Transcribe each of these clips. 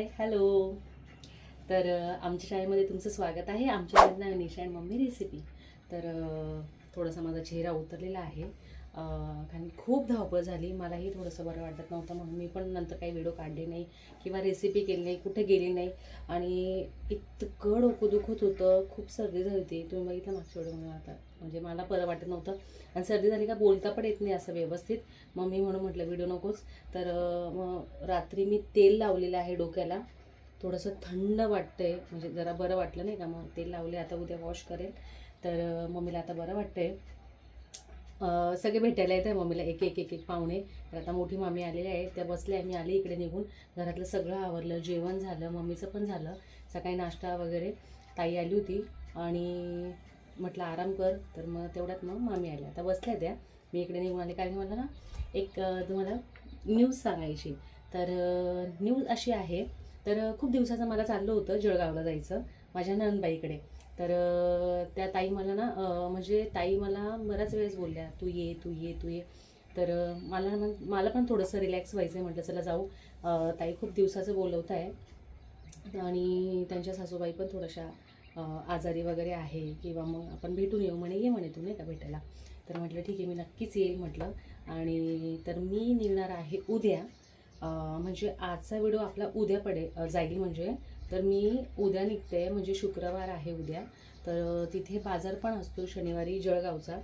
Hi hello. तर आमच्या शाळेमध्ये तुमचं स्वागत आहे. आमच्या नाव निशा अँड मम्मी रेसिपी. तर थोडासा माझा चेहरा उतरलेला आहे कारण खूप धावपळ झाली. मलाही थोडंसं बरं वाटत नव्हतं म्हणून मी पण नंतर काही व्हिडिओ काढले नाही किंवा रेसिपी केली नाही, कुठे गेली नाही. आणि इतकं डोकं दुखत होतं, खूप सर्दी झाली होती. तुम्ही बघितलं मागच्या व्हिडिओमध्ये. आता म्हणजे मला बरं वाटत नव्हतं आणि सर्दी झाली का बोलता पण येत नाही असं व्यवस्थित. मम्मी म्हणून म्हटलं व्हिडिओ नकोच. तर मग रात्री मी तेल लावलेलं आहे डोक्याला. थोडंसं थंड वाटतंय, म्हणजे जरा बरं वाटलं नाही का, मग तेल लावले. आता उद्या वॉश करेल. तर मम्मीला आता बरं वाटतंय. सगळे भेटायला येत आहे मम्मीला, एक एक एक एक पाहुणे. तर आता मोठी मामी आलेली आहे, त्या बसल्या आहे. मी आली इकडे निघून. घरातलं सगळं आवरलं, जेवण झालं, मम्मीचं पण झालं. सकाळी नाश्ता वगैरे. ताई आली होती आणि म्हटलं आराम कर. तर मग तेवढ्यात मग मामी आल्या, आता बसल्या त्या. मी इकडे निघून आले कारण मला ना एक तुम्हाला न्यूज सांगायची. तर न्यूज अशी आहे. तर खूप दिवसाचं मला चाललं होतं जळगावला जायचं माझ्या नणंदबाईकडे. तर त्या ताई मला ना म्हणजे ताई मला बऱ्याच वेळेस बोलल्या, तू ये तू ये तू ये. तर मला पण थोडंसं रिलॅक्स व्हायचं आहे. म्हटलं चला जाऊ. ताई खूप दिवसाचं बोलवत आहे आणि त्यांच्या सासूबाई पण थोड्याशा आजारी वगैरे आहे, किंवा मग आपण भेटून येऊ म्हणे. ये म्हणे तू नाही का भेटायला. तर म्हटलं ठीक आहे, मी नक्कीच येईल म्हटलं. आणि तर मी निघणार आहे उद्या. म्हणजे आजचा व्हिडिओ आपला उद्या जाईल म्हणजे. तर मी उद्या निघते, म्हणजे शुक्रवार आहे उद्या. तर तिथे बाजार पण असतो शनिवारी जळगावचा.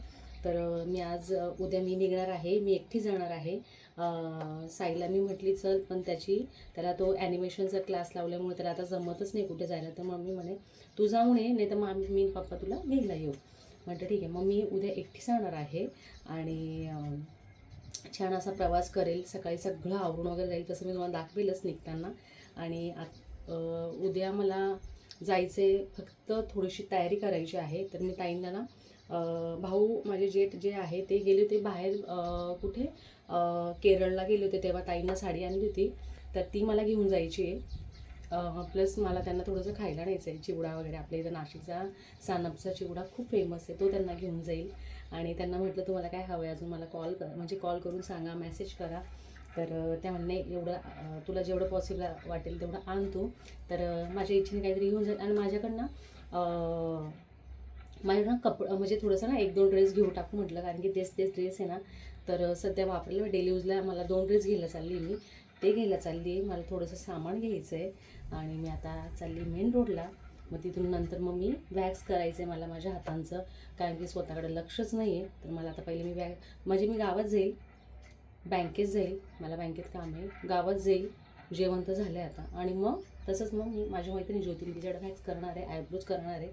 तर मी आज उद्या मी निघणार आहे, मी एकटी जाणार आहे. साईला मी म्हटली चल, पण त्याला तो ॲनिमेशनचा क्लास लावल्यामुळे त्याला आता जमतच नाही कुठे जायला. तर मम्मी म्हणे तू जाऊन ये, नाही तर मग मी पप्पा तुला घ्यायला येऊ. म्हटलं ठीक आहे. मग मी उद्या एकटी जाणार आहे आणि छान असा प्रवास करेल. सकाळी सगळं आवरून वगैरे जाईल, तसं मी तुम्हाला दाखवेलच निघताना. आणि उद्या मला जायचे, फक्त थोडीशी तयारी करायची आहे. तर मी ताईंना ना भाऊ माझे जेठ जे आहे ते गेले होते बाहेर, कुठे केरळला गेले होते. तेव्हा ताईंना साडी आणली होती, तर ती मला घेऊन जायची आहे. प्लस मला त्यांना थोडंसं खायला न्यायचं आहे. चिवडा वगैरे आपल्या इथं नाशिकचा सानपचा चिवडा खूप फेमस आहे, तो त्यांना घेऊन जाईल. आणि त्यांना म्हटलं तुम्हाला काय हवं आहे अजून, मला कॉल करून सांगा, मेसेज करा. तर त्या म्हणणे एवढं तुला जेवढं पॉसिबल वाटेल तेवढं आण तू. तर माझ्या इच्छेने काहीतरी घेऊन जाईल. आणि माझ्याकडनं म्हणजे थोडंसं ना 1-2 ड्रेस घेऊ टाकू म्हटलं, कारण की तेच ड्रेस आहे ना. तर सध्या वापरायला डेली यूजला मला 2 ड्रेस घ्यायला चालली मी. ते घ्यायला चालली. मला थोडंसं सामान घ्यायचं आहे आणि मी आता चालली मेन रोडला. मग तिथून नंतर मग मी वॅक्स करायचं आहे मला माझ्या हातांचं, कारण की स्वतःकडे लक्षच नाही आहे. तर मला आता पहिले म्हणजे मी गावात जाईल, बँकेत जाईल, मला बँकेत काम आहे, गावात जाईल, जेवण तर झालं आहे आता. आणि मग तसंच मग मी माझ्या मैत्रिणी ज्योती तिच्याकडे वॅक्स करणार आहे, आयब्रोज करणार आहे.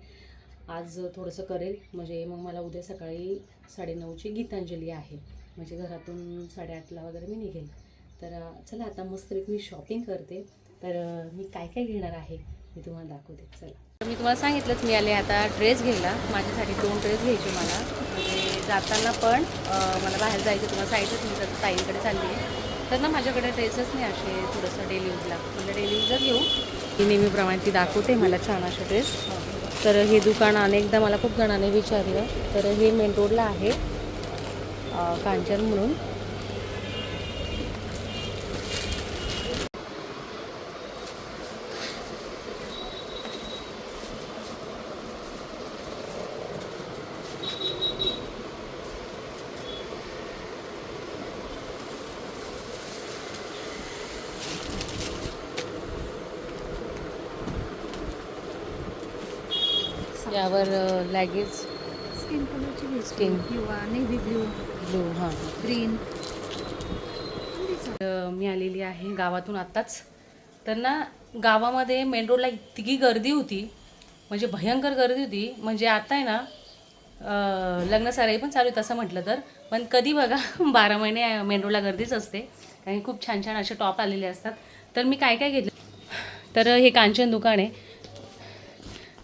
आज थोडंसं करेल, म्हणजे मग मला उद्या सकाळी 9:30ची गीतांजली आहे, म्हणजे घरातून 8:30ला वगैरे मी निघेल. तर चला आता मस्त मी शॉपिंग करते. तर मी काय काय घेणार आहे मी तुम्हाला दाखवते. चला. तर मी तुम्हाला सांगितलंच, मी आले आता ड्रेस घ्यायला. माझ्यासाठी 2 ड्रेस घ्यायचे मला, म्हणजे जाताना पण मला बाहेर जायचं. तुम्हाला सांगितलंच मी तसं ताईंकडे चालली आहे. तर ना माझ्याकडे ड्रेसच नाही असे थोडंसं डेली यूजला, म्हणजे डेली यूजच घेऊ. ती नेहमीप्रमाणे ती दाखवते मला छान असे ड्रेस. तर हे दुकान अनेकदा मला खूप जणांनी विचारलं. तर हे मेन रोडला आहे, कांचन म्हणून. यावर लॅगेज स्किन कलरची स्किन किंवा नेव्ही ब्ल्यू, हां. ग्रीन. मी आलेली आहे गावातून आत्ताच. तर ना गावामध्ये मेन रोडला इतकी गर्दी होती, म्हणजे भयंकर गर्दी होती. म्हणजे आता आहे ना लग्न सराई पण चालू आहे तसं म्हटलं तर. पण कधी बघा 12 महिने मेन रोडला गर्दीच असते, कारण खूप छान छान असे टॉप आलेले असतात. तर मी काय काय घेतलं, तर हे कांचन दुकान आहे.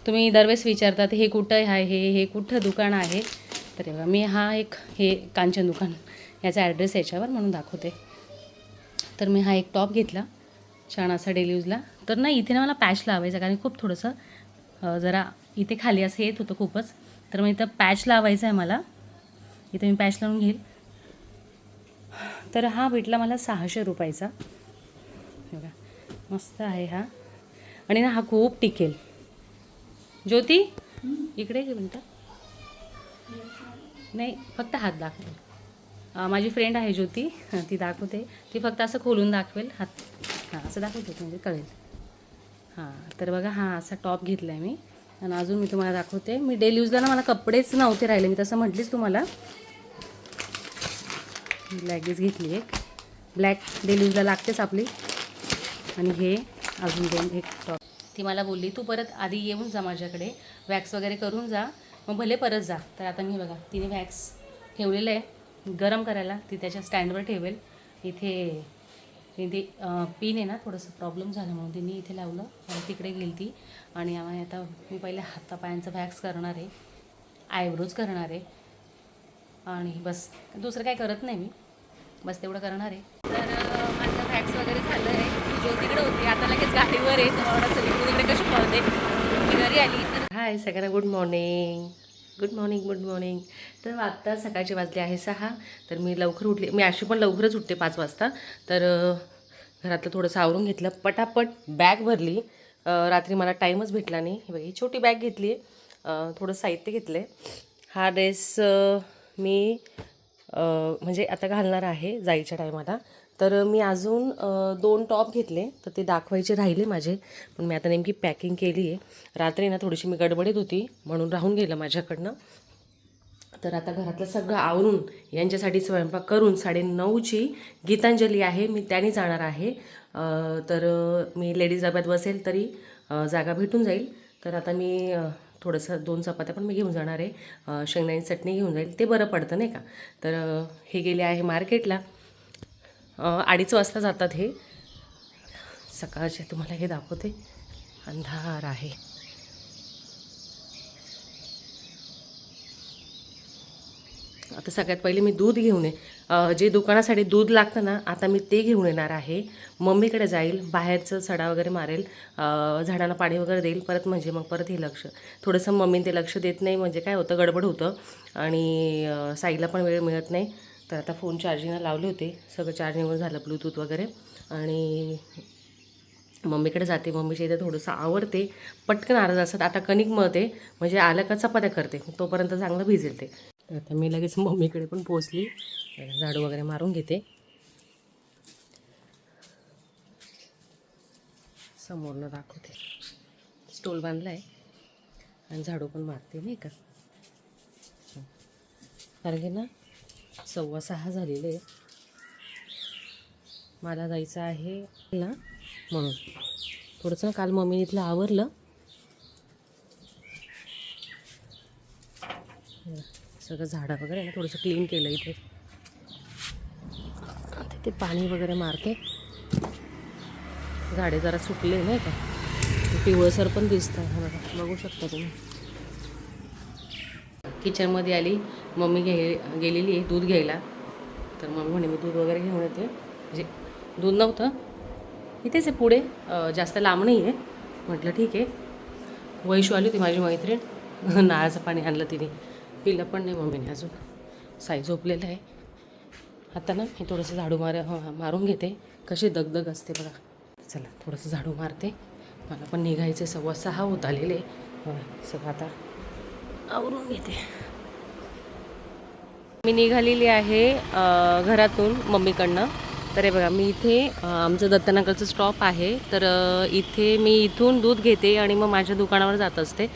तुम्ही दरवेळेस विचारतात हे कुठं आहे, हे कुठं दुकान आहे. तर बघा मी हे कांचन दुकान, याचा ॲड्रेस याच्यावर म्हणून दाखवते. तर मी हा एक टॉप घेतला छान असा डेली यूजला. तर ना इथे ना मला पॅच लावायचा, कारण खूप थोडंसं जरा इथे खाली असं येत होतं खूपच. तर मग इथं पॅच लावायचा आहे मला, इथं मी पॅच लावून घेईल. तर हा भेटला मला 600 रुपयाचा. बघा मस्त आहे हा. आणि ना हा खूप टिकेल. ज्योती इकडे एक मिनटं. नाही फक्त हात दाखव. माझी फ्रेंड आहे ज्योती, ती दाखवते. ती फक्त असं खोलून दाखवेल हात. हां असं दाखवते म्हणजे कळेल. हां तर बघा हा असा टॉप घेतला आहे मी. आणि अजून मी तुम्हाला दाखवते. मी डेली यूजला ना मला कपडेच नव्हते राहिले, मी तसं म्हटलीच तुम्हाला. लेगिन्स घेतली एक ब्लॅक, डेली यूजला लागतेच आपली. आणि हे अजून दोन एक टॉप. ती मला बोलली तू परत आधी येऊन जा माझ्याकडे, वॅक्स वगैरे करून जा, मग भले परत जा. तर आता मी बघा तिने वॅक्स ठेवलेलं आहे गरम करायला, ती त्याच्या स्टँडवर ठेवेल. इथे ते पिन आहे ना थोडंसं प्रॉब्लेम झाला म्हणून तिने इथे लावलं आणि तिकडे गेली ती. आणि आम्ही आता मी पहिले हातापायांचं वॅक्स करणार आहे, आयब्रोज करणार आहे आणि बस दुसरं काही करत नाही मी, बस तेवढं करणार आहे. तर माझं वॅक्स वगैरे झालं आहे. जो तिकडे होती आता लगेच गाडीवर आहे. तुम्हाला तू तिकडे कशी पळते. मी घरी आली तर हाय सगळ्यांना good morning. Good morning good morning. तर आत्ता सकाळचे वाजले आहे 6. तर मी लवकर उठले, मी अशी पण लवकरच उठते 5 वाजता. तर घरातलं थोडंसं आवरून घेतलं, पटापट बॅग भरली. रात्री मला टाईमच भेटला नाही. हे बघा ही छोटी बॅग घेतली आहे, थोडं साहित्य घेतलं आहे. हा ड्रेस मी म्हणजे आता घालणार आहे जायच्या टायमाला. तर मी अजून 2 टॉप घेतले, तर ते दाखवायचे राहिले माझे. पण मी आता नेमकी पॅकिंग केली आहे. रात्री ना थोडीशी मी गडबडीत होती म्हणून राहून गेलं माझ्याकडनं. तर आता घरातलं सगळं आवरून यांच्यासाठी स्वयंपाक करून 9:30ची गीतांजली आहे, मी त्याने जाणार आहे. तर मी लेडीज डब्यात बसेल तरी जागा भेटून जाईल. तर आता मी थोडंसं 2 चपात्या पण मी घेऊन जाणार आहे, शेंगदाण्याची चटणी घेऊन जाईल, ते बरं पडतं नाही का. तर हे गेले आहे मार्केटला. 2:30 वाजता जातात हे. सकाळचे तुम्हाला हे दाखवते, अंधार आहे. आता सगळ्यात पहिले मी दूध घेऊन जे दुकानासाठी दूध लागतं ना, आता मी ते घेऊन येणार आहे. मम्मीकडे जाईल, बाहेरचं सडा वगैरे मारेल, झाडांना पाणी वगैरे देईल. परत हे लक्ष थोडंसं मम्मीने ते लक्ष देत नाही, म्हणजे काय होतं गडबड होतं आणि साईला पण वेळ मिळत नाही. तर आता फोन चार्जिंगला लावले होते, सगळं चार्जिंगवर झालं ब्लूटूथ वगैरे. आणि मम्मीकडे जाते, मम्मीच्या इथे थोडंसं आवरते, पटकन अर्धा तासात आता कणिक मळते, म्हणजे आलं का चपात्या करते, तोपर्यंत चांगलं भिजेल ते. तर आता मी लगेच मम्मीकडे पण पोचली, झाडू वगैरे मारून घेते. समोरनं दाखवते, स्टोल बांधला आहे आणि झाडू पण मारते नाही का. कारण की ना 6:15 झालेले, मला जायचं आहे ना म्हणून. थोडंसं काल मम्मीने इथलं आवरलं, सगळं झाडं वगैरे ना थोडंसं क्लीन केलं इथे. ते पाणी वगैरे मारते, झाडे जरा सुकले नाही का, पिवळसर पण दिसतं. बघू शकता तुम्ही. किचनमध्ये आली, मम्मी गेलेली आहे दूध घ्यायला. तर मम्मी म्हणे मी दूध वगैरे घेऊन येते, म्हणजे दूध नव्हतं इथेच आहे पुढे, जास्त लांब नाही आहे. म्हटलं ठीक आहे. वैशू आली होती माझी मैत्रीण, नारळाचं पाणी आणलं तिने, पिलं पण नाही मम्मीने अजून. साई झोपलेलं आहे. आता ना मी थोडंसं झाडू मारून घेते, कशी दगदग असते बघा. चला थोडंसं झाडू मारते, मला पण निघायचं. 6:15 होत आलेले. सगळं आता आवरून घेते. मी निघालेली आहे घरातून मम्मीकडनं. तर हे बघा मी इथे आमचं दत्तनगरचं स्टॉप आहे. तर इथे मी इथून दूध घेते आणि मग माझ्या दुकानावर जात असते.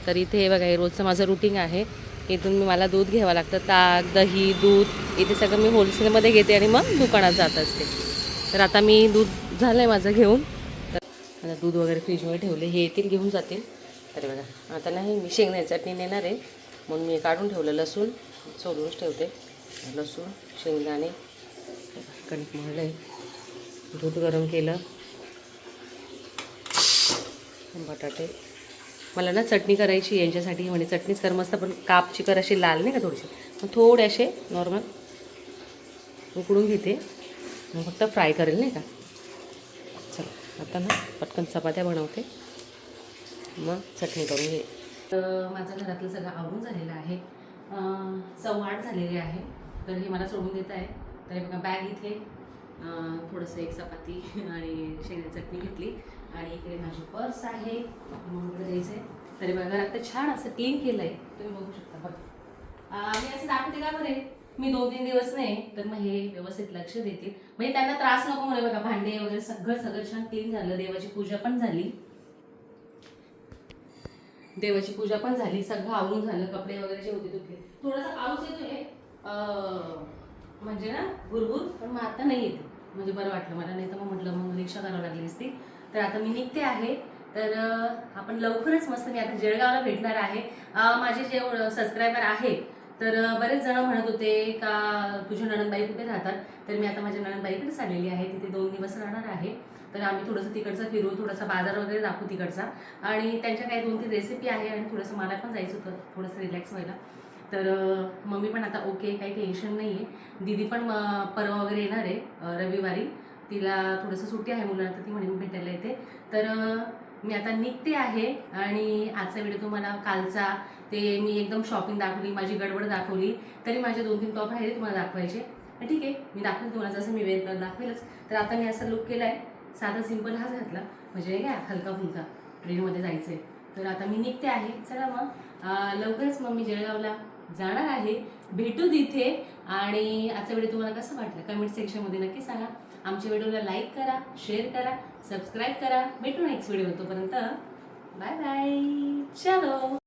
तर इथे हे बघा हे रोजचं माझं रुटीन आहे. इथून मला दूध घ्यावं लागतं, ताक दही दूध इथे सगळं मी होलसेलमध्ये घेते आणि मग दुकानात जात असते. तर आता मी दूध झालं आहे माझं घेऊन, तर आता दूध वगैरे फ्रीजमध्ये ठेवले, हे येतील घेऊन जातील. तर बघा आता नाही मी शेंगदाण्याची चटणी नेणार आहे म्हणून मी काढून ठेवलं, लसूण सोलूनच ठेवते, लसूण शेंगदाणे. कणिक मळलं आहे, दूध गरम केलं, बटाटे. मला ना चटणी करायची यांच्यासाठी, म्हणजे चटणीच कर मस्त, पण कापची कर अशी लाल नाही का थोडीशी, मग थोडे असे नॉर्मल उकडून घेते, मग फक्त फ्राय करेल नाही का. चला आता ना पटकन चपात्या बनवते, मग चटणी करून घे. तर माझं घरातलं सगळं आवरून झालेलं आहे. 7:15 झालेले आहे. तर हे मला सोडून देत आहे. तर हे बघा बॅग इथे, थोडंसं एक चपाती आणि शेंगाची चटणी घेतली आणि इकडे माझी पर्स आहे मम्मीकडे द्यायचं आहे. तरी बघा घरात तर छान असं क्लीन केलं आहे, तुम्ही बघू शकता. बघा मी असं दाखवते का बरे, मी 2-3 दिवस नाही तर मग हे व्यवस्थित लक्ष देतील, म्हणजे त्यांना त्रास नको म्हणून. बघा भांडे वगैरे सगळं सगळं छान क्लीन झालं, देवाची पूजा पण झाली, सगळं आवरून झालं, कपडे वगैरे जे होते धुतले. थोडासा पाऊस येतोय म्हणजे ना भुरभुर, पण मग आता नाही येते, म्हणजे बरं वाटलं मला, नाही तर मग म्हटलं मग रिक्षा करावं लागली असती. तर आता मी निघते आहे. तर आपण लवकरच मस्त मी आता जळगावला भेटणार आहे. माझे जे सबस्क्रायबर आहे तर बरेच जण म्हणत होते का तुझी नणंदबाई कुठे राहतात, तर मी आता माझ्या नणंदबाईकडेच आलेली आहे, तिथे 2 दिवस राहणार आहे. तर आम्ही थोडंसं तिकडचं फिरू, थोडासा बाजार वगैरे दाखवू तिकडचा, आणि त्यांच्या काही 2-3 रेसिपी आहे, आणि थोडंसं मला पण जायचं होतं थोडंसं रिलॅक्स व्हायला. तर मम्मी पण आता ओके, काही टेन्शन नाही आहे. दीदी पण परवा वगैरे येणार आहे रविवारी, तिला थोडंसं सुट्टी आहे मुलांना, तर ती म्हणे मी भेटायला येते. तर मी आता निघते आहे. आणि आजचा व्हिडिओ तुम्हाला कालचा ते मी एकदम शॉपिंग दाखवली, माझी गडबड दाखवली, तरी माझे 2-3 टॉप राहिले तुम्हाला दाखवायचे. ठीक आहे, मी दाखवेन तुम्हाला, जसं मी वेळ दाखवेलच. तर आता मी असा लुक केला आहे, साधा सिंपल हाच घातला, म्हणजे काय हलका फुलका, ट्रेनमध्ये जायचं आहे. तर आता मी निघते आहे. चला मग लवकरच मग मी जळगावला जाणार आहे, भेटू तिथे. आणि आजचा व्हिडिओ तुम्हाला कसं वाटलं कमेंट सेक्शनमध्ये नक्की सांगा. आमच्या व्हिडिओला लाईक करा, शेअर करा, सबस्क्राईब करा. भेटू नेक्स्ट व्हिडिओ, तोपर्यंत बाय बाय. चलो.